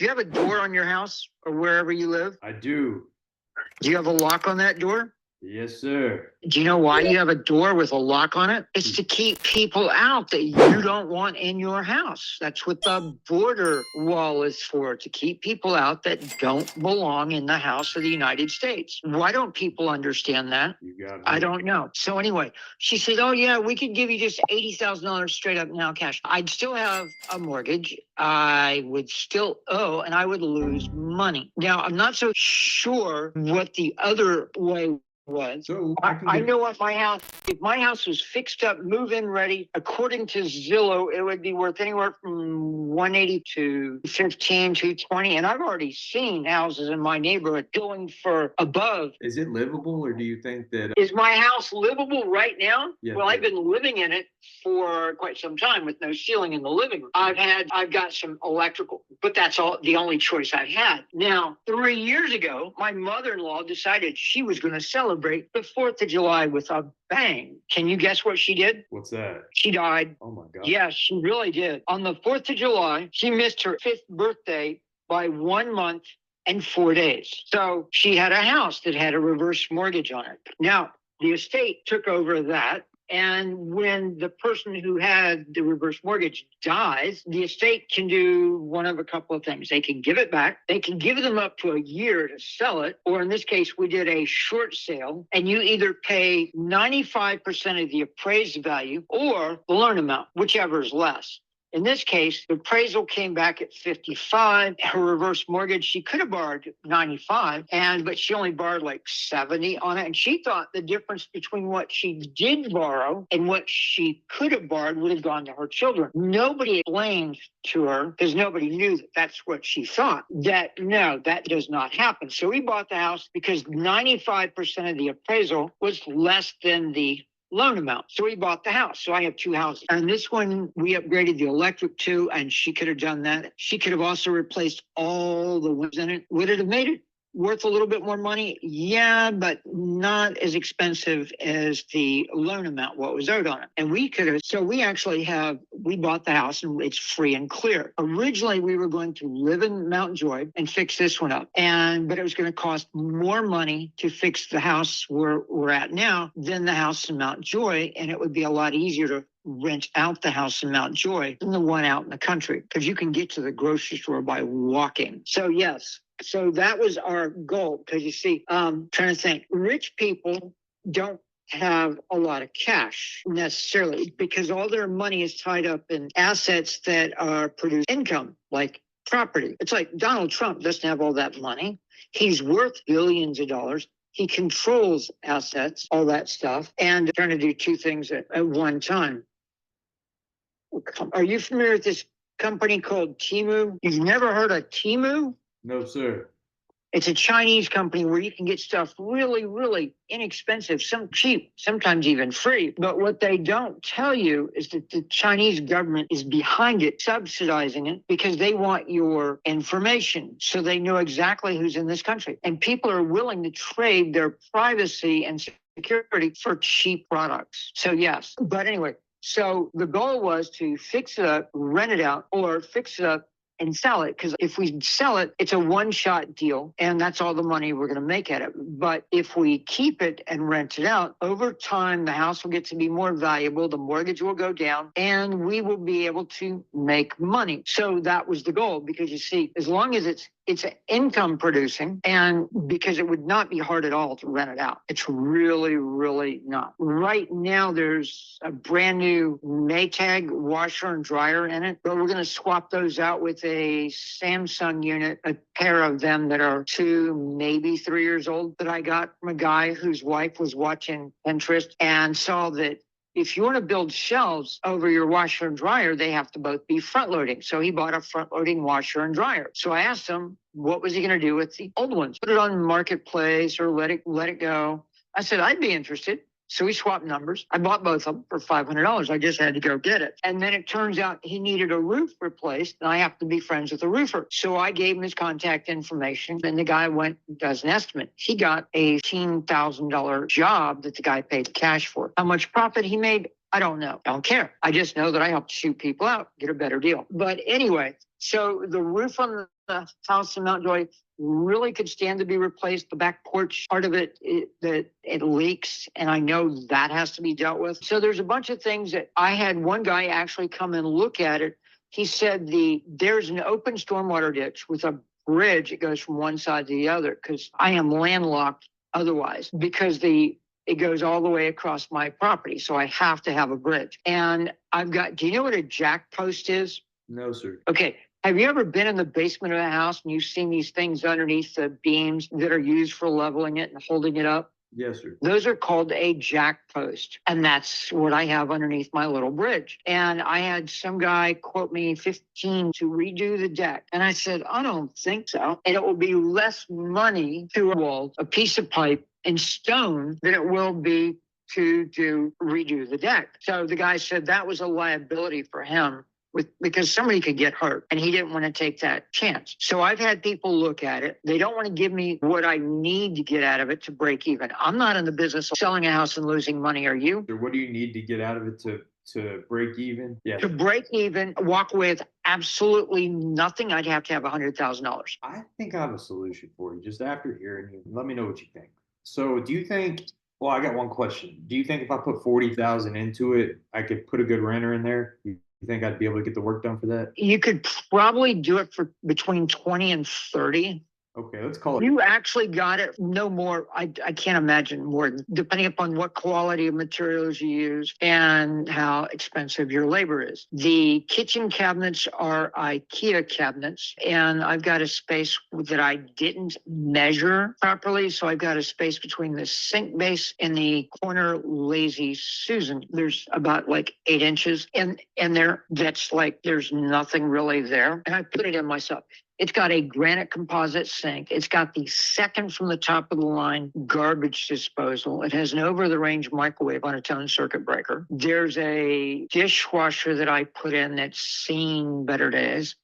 Do you have a door on your house or wherever you live? I do. Do you have a lock on that door? Yes, sir. Do you know why you have a door with a lock on it? It's to keep people out that you don't want in your house. That's what the border wall is for, to keep people out that don't belong in the house of the United States. Why don't people understand that? You got it. I don't know. So anyway, she said, oh, yeah, we could give you just $80,000 straight up now cash. I'd still have a mortgage. I would still owe, and I would lose money. Now, I'm not so sure what the other way was. So I know what my house, if my house was fixed up, move-in ready, according to Zillow, it would be worth anywhere from 180 to 15 to 20. And I've already seen houses in my neighborhood going for above. Is it livable, or do you think that... Is my house livable right now? Yeah, well, I've been living in it for quite some time with no ceiling in the living room. I've got some electrical, but that's the only choice I've had. Now, 3 years ago, my mother-in-law decided she was going to celebrate the 4th of July with a bang. Can you guess what she did? What's that? She died. Oh my God. Yes, she really did. On the 4th of July, she missed her 5th birthday by 1 month and 4 days. So she had a house that had a reverse mortgage on it. Now, the estate took over that. And when the person who had the reverse mortgage dies, the estate can do one of a couple of things. They can give it back. They can give them up to a year to sell it. Or in this case, we did a short sale, and you either pay 95% of the appraised value or the loan amount, whichever is less. In this case, the appraisal came back at 55. Her reverse mortgage, she could have borrowed 95, but she only borrowed like 70 on it. And she thought the difference between what she did borrow and what she could have borrowed would have gone to her children. Nobody explained to her, because nobody knew that that's what she thought, that no, that does not happen. So we bought the house because 95% of the appraisal was less than the loan amount. So we bought the house. So I have 2 houses. And this one, we upgraded the electric to, and she could have done that. She could have also replaced all the windows in it. Would it have made it worth a little bit more money? Yeah, but not as expensive as the loan amount, what was owed on it. And we could have, so we bought the house and it's free and clear. Originally, we were going to live in Mount Joy and fix this one up. But it was going to cost more money to fix the house where we're at now than the house in Mount Joy. And it would be a lot easier to rent out the house in Mount Joy than the one out in the country, because you can get to the grocery store by walking. So yes. So that was our goal, because you see, trying to think, rich people don't have a lot of cash necessarily, because all their money is tied up in assets that are produce income, like property. It's like Donald Trump doesn't have all that money. He's worth billions of dollars. He controls assets, all that stuff, and trying to do 2 things at one time. Are you familiar with this company called Temu? You've never heard of Temu? No, sir. It's a Chinese company where you can get stuff really, really inexpensive, some cheap, sometimes even free. But what they don't tell you is that the Chinese government is behind it, subsidizing it, because they want your information. So they know exactly who's in this country. And people are willing to trade their privacy and security for cheap products. So yes, but anyway, so the goal was to fix it up, rent it out, or fix it up and sell it, because if we sell it, it's a one-shot deal, and that's all the money we're going to make at it. But if we keep it and rent it out, over time, the house will get to be more valuable, the mortgage will go down, and we will be able to make money. So that was the goal, because you see, as long as it's income producing, and because it would not be hard at all to rent it out. It's really, really not. Right now, there's a brand new Maytag washer and dryer in it, but we're going to swap those out with a Samsung unit, a pair of them that are 2, maybe 3 years old, that I got from a guy whose wife was watching Pinterest and saw that if you want to build shelves over your washer and dryer, they have to both be front loading. So he bought a front loading washer and dryer. So I asked him, what was he going to do with the old ones? Put it on Marketplace or let it go? I said, I'd be interested. So we swapped numbers. I bought both of them for $500. I just had to go get it. And then it turns out he needed a roof replaced, and I have to be friends with a roofer. So I gave him his contact information, and the guy went and does an estimate. He got a $18,000 job that the guy paid cash for. How much profit he made, I don't know. I don't care. I just know that I helped shoot people out, get a better deal. But anyway, So the roof on the house in Mount Joy really could stand to be replaced. The back porch, part of it leaks, and I know that has to be dealt with. So there's a bunch of things that I had one guy actually come and look at it. He said there's an open stormwater ditch with a bridge. It goes from one side to the other because I am landlocked otherwise because it goes all the way across my property. So I have to have a bridge. And do you know what a jack post is? No, sir. Okay. Have you ever been in the basement of a house and you've seen these things underneath the beams that are used for leveling it and holding it up? Yes, sir. Those are called a jack post. And that's what I have underneath my little bridge. And I had some guy quote me 15 to redo the deck. And I said, I don't think so. And it will be less money to wall a piece of pipe and stone than it will be to redo the deck. So the guy said that was a liability for him because somebody could get hurt and he didn't want to take that chance. So I've had people look at it. They don't want to give me what I need to get out of it to break even. I'm not in the business of selling a house and losing money. Are you? So what do you need to get out of it to break even? Yeah. To break even, walk away with absolutely nothing, I'd have to have $100,000. I think I have a solution for you. Just after hearing you, let me know what you think. So do you think, well, I got one question. Do you think if I put 40,000 into it, I could put a good renter in there? You think I'd be able to get the work done for that? You could probably do it for between 20 and 30. Okay, let's call it. You actually got it no more. I can't imagine more, depending upon what quality of materials you use and how expensive your labor is. The kitchen cabinets are IKEA cabinets, and I've got a space that I didn't measure properly. So I've got a space between the sink base and the corner lazy Susan. There's about like 8 inches in there. That's like, there's nothing really there. And I put it in myself. It's got a granite composite sink. It's got the second from the top of the line garbage disposal. It has an over-the-range microwave on its own circuit breaker. There's a dishwasher that I put in that's seen better days.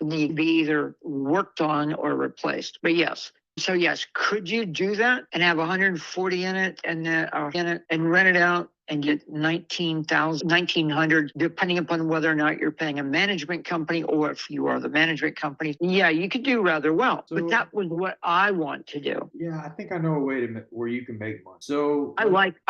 It need to be either worked on or replaced. But yes. So yes, could you do that and have 140 in it and rent it out and get 1900, depending upon whether or not you're paying a management company or if you are the management company? Yeah, you could do rather well. So, but that was what I want to do. Yeah, I think I know a way where you can make money. So I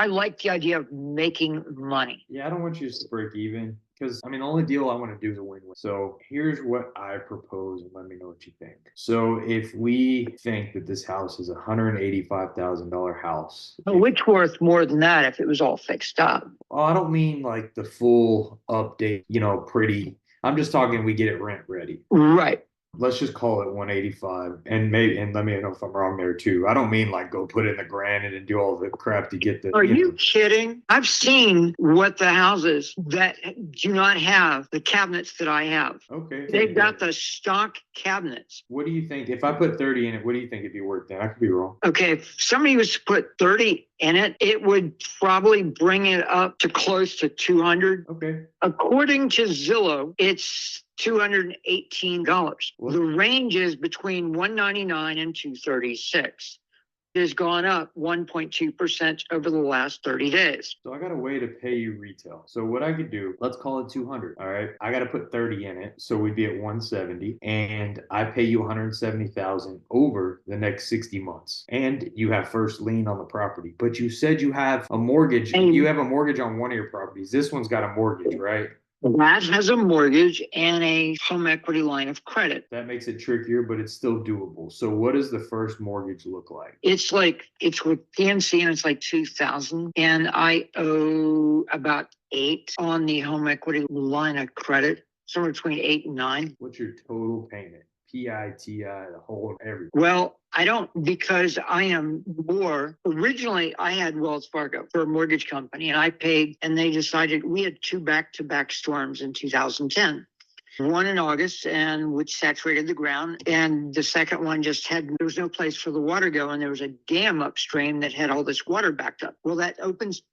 like the idea of making money. Yeah, I don't want you to break even. Because, I mean, the only deal I want to do is a win-win. So here's what I propose and let me know what you think. So if we think that this house is a $185,000 house. Which worth more than that if it was all fixed up? Oh, I don't mean like the full update, pretty. I'm just talking we get it rent ready. Right. Let's just call it 185 and let me know if I'm wrong there too. I don't mean like go put in the granite and do all the crap to get the. Are you kidding? I've seen what the houses that do not have the cabinets that I have. Okay. They've got the stock cabinets. What do you think? If I put 30 in it, what do you think it'd be worth then? I could be wrong. Okay. If somebody was to put 30 in it, it would probably bring it up to close to 200. Okay. According to Zillow, it's $218. What? The range is between $199 and $236. It has gone up 1.2% over the last 30 days. So I got a way to pay you retail. So what I could do, let's call it 200. All right. I got to put 30 in it. So we'd be at 170 and I pay you 170,000 over the next 60 months. And you have first lien on the property, but you said you have a mortgage. You have a mortgage on one of your properties. This one's got a mortgage, right? That has a mortgage and a home equity line of credit. That makes it trickier, but it's still doable. So what does the first mortgage look like? It's with PNC and it's like 2,000 and I owe about 8 on the home equity line of credit, somewhere between 8 and 9. What's your total payment? PITI, the whole everything. Well, I don't, because I am more. Originally, I had Wells Fargo for a mortgage company, and I paid, and they decided we had 2 back-to-back storms in 2010. One in August, and which saturated the ground, and the second one there was no place for the water to go, and there was a dam upstream that had all this water backed up. Well, that opens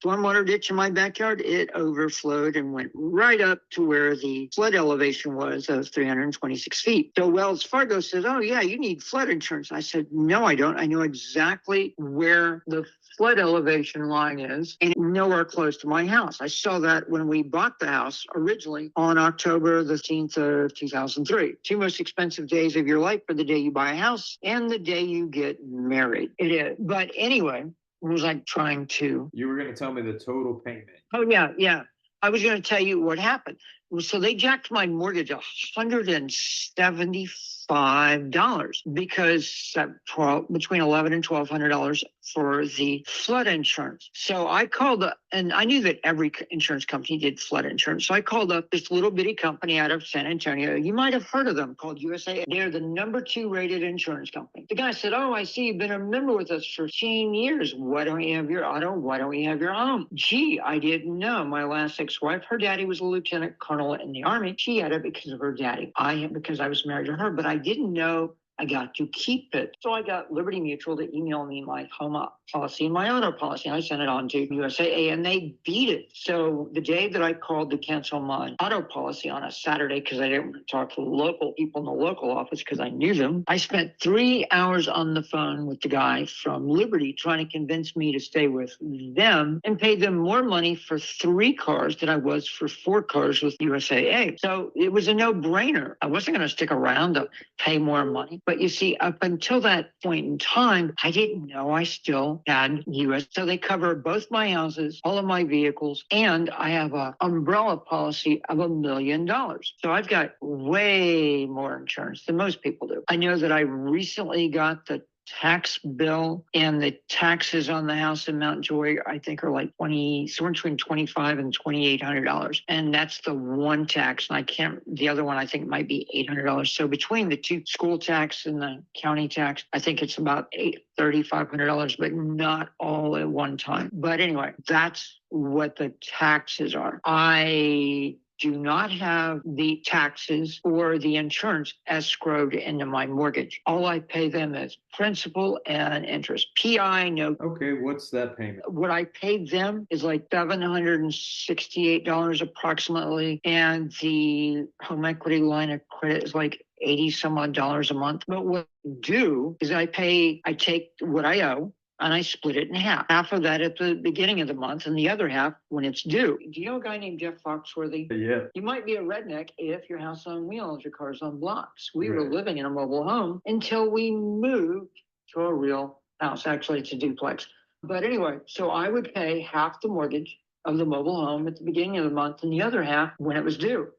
stormwater ditch in my backyard, it overflowed and went right up to where the flood elevation was of 326 feet. So Wells Fargo said, oh yeah, you need flood insurance. I said, no, I don't. I know exactly where the flood elevation line is and nowhere close to my house. I saw that when we bought the house originally on October the 10th of 2003. Two most expensive days of your life are the day you buy a house and the day you get married. It is. But anyway, was I trying to? You were going to tell me the total payment. Oh, yeah. I was going to tell you what happened. So they jacked my mortgage $175 because between $1,100 and $1,200 for the flood insurance. So I called up, and I knew that every insurance company did flood insurance. So I called up this little bitty company out of San Antonio. You might have heard of them, called USA. They're the #2 rated insurance company. The guy said, oh, I see you've been a member with us for 15 years. Why don't we have your auto? Why don't we have your home? Gee, I didn't know. My last ex-wife, her daddy was a lieutenant colonel in the Army. She had it because of her daddy. I had because I was married to her, but I didn't know I got to keep it. So I got Liberty Mutual to email me my home policy and my auto policy. I sent it on to USAA and they beat it. So the day that I called to cancel my auto policy on a Saturday, because I didn't want to talk to local people in the local office because I knew them, I spent 3 hours on the phone with the guy from Liberty trying to convince me to stay with them and pay them more money for 3 cars than I was for 4 cars with USAA. So it was a no-brainer. I wasn't going to stick around to pay more money. But you see, up until that point in time, I didn't know I still had US. So they cover both my houses, all of my vehicles, and I have an umbrella policy of $1 million. So I've got way more insurance than most people do. I know that I recently got the tax bill, and the taxes on the house in Mount Joy, I think, are like somewhere between $2,500 and $2,800, and that's the one tax. And the other one I think might be $800. So between the two, school tax and the county tax, I think it's about $3,500, but not all at one time. But anyway, that's what the taxes are. I do not have the taxes or the insurance escrowed into my mortgage. All I pay them is principal and interest. PI, no. Okay, what's that payment? What I paid them is like $768 approximately, and the home equity line of credit is like 80 some odd dollars a month. But what I do is I take what I owe, and I split it in half. Half of that at the beginning of the month and the other half when it's due. Do you know a guy named Jeff Foxworthy? Yeah. You might be a redneck if your house on wheels, your car's on blocks. We were Right. living in a mobile home until we moved to a real house. Actually, it's a duplex. But anyway, so I would pay half the mortgage of the mobile home at the beginning of the month and the other half when it was due.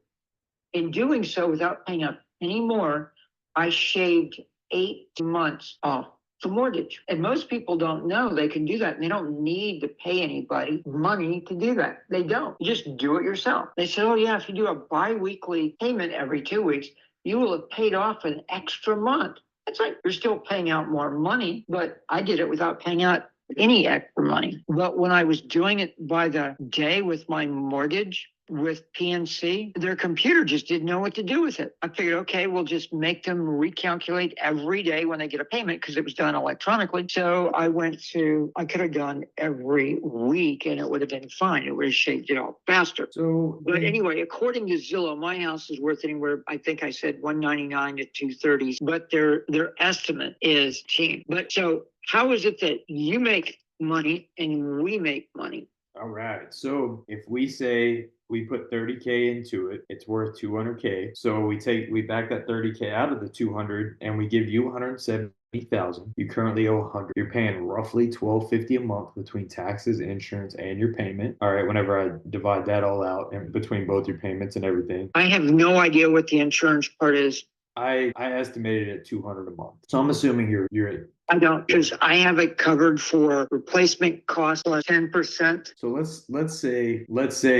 In doing so, without paying up any more, I shaved 8 months off the mortgage. And most people don't know they can do that. And they don't need to pay anybody money to do that. They don't. You just do it yourself. They say, oh yeah, if you do a bi-weekly payment every 2 weeks, you will have paid off an extra month. It's like you're still paying out more money, but I did it without paying out any extra money. But when I was doing it by the day with my mortgage, with PNC, their computer just didn't know what to do with it. I figured, okay, we'll just make them recalculate every day when they get a payment because it was done electronically. So I could have done every week and it would have been fine. It would have shaved it off faster. But anyway, according to Zillow, my house is worth anywhere, I think I said 199 to 230, but their estimate is cheap. But so how is it that you make money and we make money? All right. So if we say we put 30K into it, it's worth 200K. So we back that 30K out of the 200 and we give you 170,000. You currently owe 100. You're paying roughly $1,250 a month between taxes, insurance, and your payment. All right. Whenever I divide that all out and between both your payments and everything. I have no idea what the insurance part is. I estimated it at 200 a month. So I'm assuming you're at. I don't, because I have it covered for replacement cost plus 10%. So let's say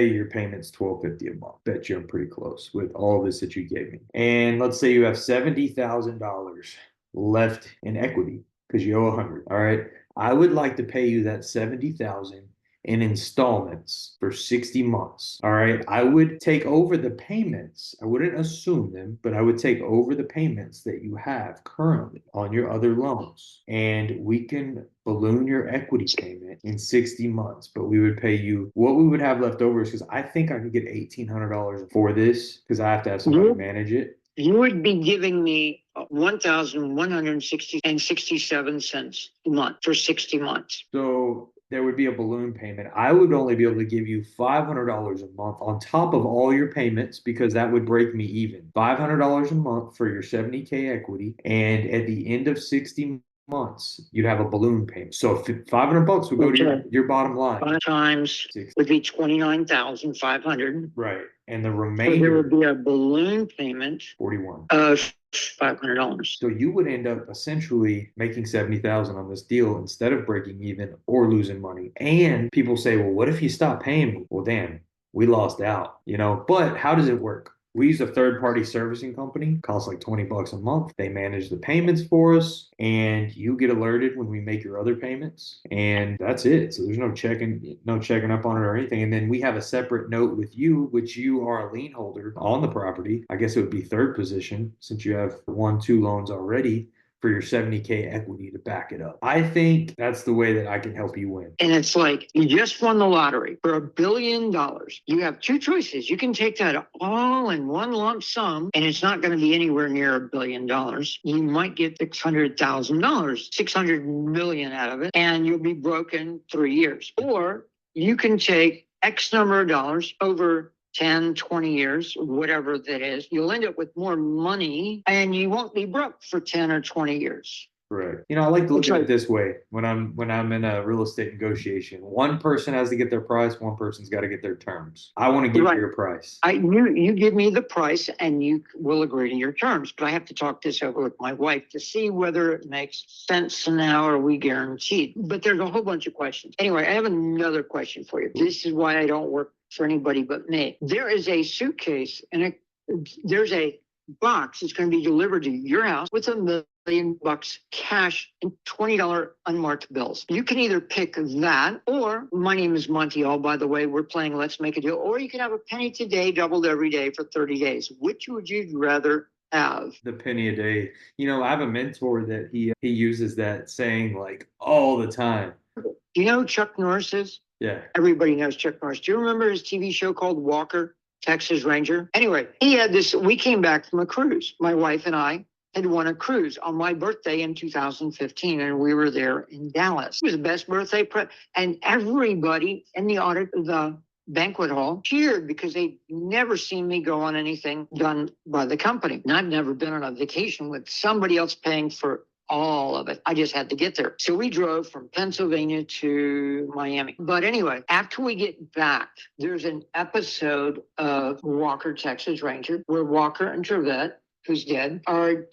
your payment's $1,250 a month. Bet you I'm pretty close with all this that you gave me. And let's say you have $70,000 left in equity because you owe 100. All right. I would like to pay you that $70,000 in installments for 60 months. All right. I would take over the payments. I wouldn't assume them, but I would take over the payments that you have currently on your other loans. And we can balloon your equity payment in 60 months, but we would pay you what we would have left over is because I think I could get $1,800 for this because I have to have somebody manage it. You would be giving me 1,160 and 67 cents a month for 60 months. So there would be a balloon payment. I would only be able to give you $500 a month on top of all your payments because that would break me even. $500 a month for your 70K equity. And at the end of 60 months, you'd have a balloon payment. So $500 would go to your bottom line. 5 times would be 29,500. Right. And the So there remainder would be a balloon payment 41 of $500. So you would end up essentially making 70,000 on this deal instead of breaking even or losing money. And people say, well, what if you stop paying me? Well, damn, we lost out, but how does it work? We use a third-party servicing company, costs like $20 a month. They manage the payments for us, and you get alerted when we make your other payments, and that's it. So there's no checking up on it or anything. And then we have a separate note with you, which you are a lien holder on the property. I guess it would be third position since you have 1-2 loans already for your 70K equity to back it up. I think that's the way that I can help you win. And it's like, you just won the lottery for $1 billion. You have two choices. You can take that all in one lump sum, and it's not going to be anywhere near $1 billion. You might get $600,000, 600 million out of it, and you'll be broke in 3 years. Or you can take X number of dollars over 10, 20 years, whatever that is, you'll end up with more money and you won't be broke for 10 or 20 years. Right. I like to look at it this way when I'm in a real estate negotiation. One person has to get their price, one person's got to get their terms. I want to give you your price. You give me the price and you will agree to your terms, but I have to talk this over with my wife to see whether it makes sense and how are we guaranteed. But there's a whole bunch of questions. Anyway, I have another question for you. This is why I don't work for anybody but me. There is a suitcase and there's a box that's going to be delivered to your house with $1 million cash and $20 unmarked bills. You can either pick that, or my name is Monty Hall, by the way, we're playing Let's Make a Deal, or you can have a penny today doubled every day for 30 days. Which would you rather have? The penny a day. I have a mentor that he uses that saying like all the time. Do you know who Chuck Norris is? Yeah. Everybody knows Chuck Norris. Do you remember his TV show called Walker, Texas Ranger? Anyway, he had this, we came back from a cruise. My wife and I had won a cruise on my birthday in 2015, and we were there in Dallas. It was the best birthday and everybody in the banquet hall cheered because they'd never seen me go on anything done by the company. And I've never been on a vacation with somebody else paying for all of it. I just had to get there. So we drove from Pennsylvania to Miami. But anyway, after we get back, there's an episode of Walker, Texas Ranger, where Walker and Trevette, who's dead,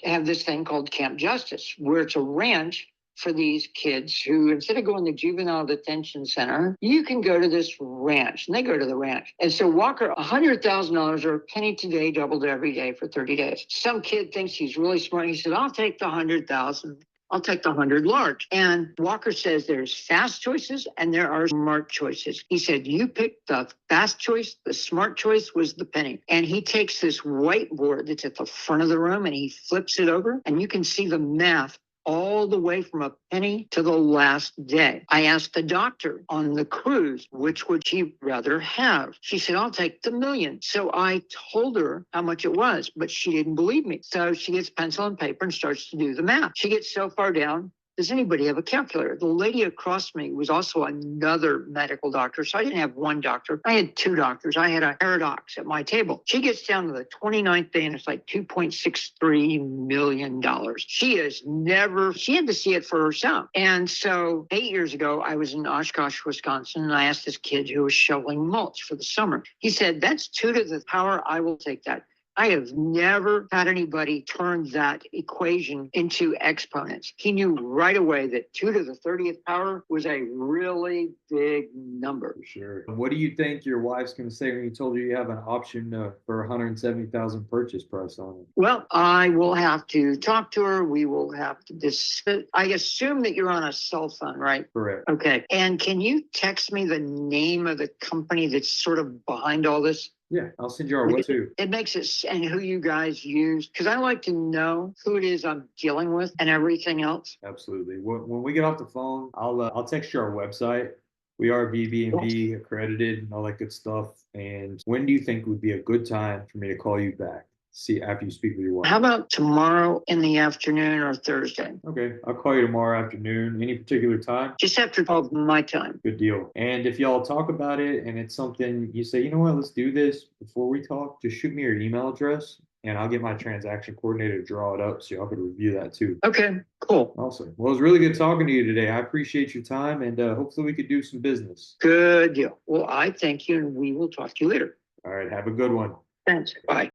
have this thing called Camp Justice, where it's a ranch for these kids who, instead of going to juvenile detention center, you can go to this ranch, and they go to the ranch. And so Walker, $100,000 or a penny today, doubled every day for 30 days. Some kid thinks he's really smart. He said, I'll take the 100,000. I'll take the 100 large. And Walker says there's fast choices and there are smart choices. He said, you pick the fast choice. The smart choice was the penny. And he takes this whiteboard that's at the front of the room and he flips it over, and you can see the math all the way from a penny to the last day. I asked the doctor on the cruise, which would she rather have? She said, I'll take the $1 million. So I told her how much it was, but she didn't believe me. So she gets pencil and paper and starts to do the math. She gets so far down, does anybody have a calculator? The lady across me was also another medical doctor. So I didn't have one doctor. I had 2 doctors. I had a paradox at my table. She gets down to the 29th day and it's like $2.63 million. She had to see it for herself. And so 8 years ago, I was in Oshkosh, Wisconsin, and I asked this kid who was shoveling mulch for the summer. He said, that's 2 to the power. I will take that. I have never had anybody turn that equation into exponents. He knew right away that 2 to the 30th power was a really big number. For sure. What do you think your wife's going to say when you told her you have an option for 170,000 purchase price on it? Well, I will have to talk to her. We will have to discuss. I assume that you're on a cell phone, right? Correct. Okay. And can you text me the name of the company that's sort of behind all this? Yeah, I'll send you our what too. It makes it, and who you guys use, because I like to know who it is I'm dealing with and everything else. Absolutely. When we get off the phone, I'll text you our website. We are VB&B accredited and all that good stuff. And when do you think would be a good time for me to call you back? See, after you speak with your wife. How about tomorrow in the afternoon or Thursday? Okay, I'll call you tomorrow afternoon. Any particular time? Just after 12 my time. Good deal. And if y'all talk about it and it's something you say, you know what, let's do this before we talk, just shoot me your email address and I'll get my transaction coordinator to draw it up so y'all can review that too. Okay, cool. Awesome. Well, it was really good talking to you today. I appreciate your time and hopefully we could do some business. Good deal. Well, I thank you and we will talk to you later. All right, have a good one. Thanks. Bye.